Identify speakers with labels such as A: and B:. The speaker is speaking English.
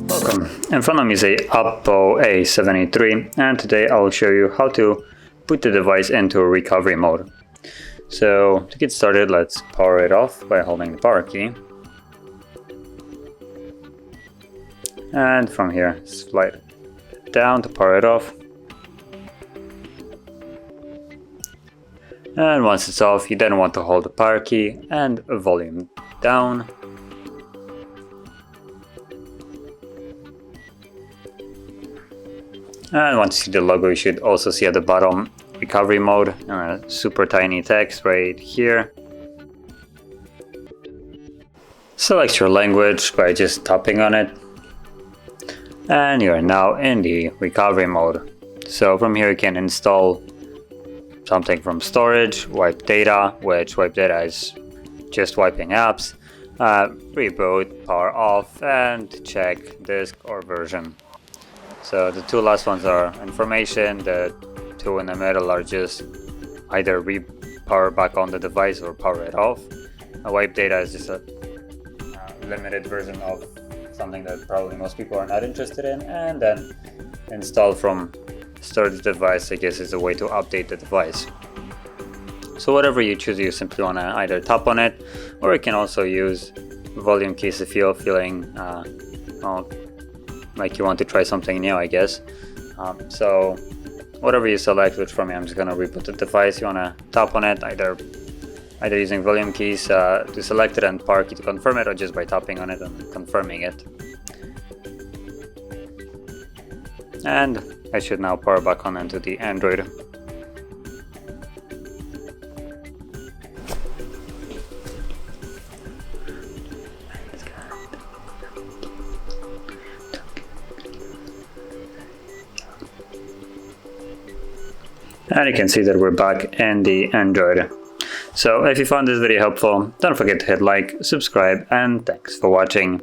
A: Welcome, in front of me is a Oppo A73 and today I will show you how to put the device into recovery mode. So to get started, let's power it off by holding the power key. And from here, slide down to power it off. And once it's off, you then want to hold the power key and volume down. And once you see the logo, you should also see at the bottom recovery mode, super tiny text right here. Select your language by just tapping on it. And you're now in the recovery mode. So from here you can install something from storage, wipe data, which wipe data is just wiping apps, reboot, power off, and check disk or version. So the two last ones are information, the two in the middle are just either power back on the device or power it off. Wipe data is just a limited version of something that probably most people are not interested in, and then install from storage device, I guess, is a way to update the device. So whatever you choose, you simply want to either tap on it, or you can also use volume keys if you're feeling like you want to try something new, I guess. So whatever you select, which for me, I'm just going to reboot the device. You want to tap on it, either using volume keys to select it and power key to confirm it, or just by tapping on it and confirming it. And I should now power back on into the Android. And you can see that we're back in the Android. So if you found this video helpful, don't forget to hit like, subscribe, and thanks for watching.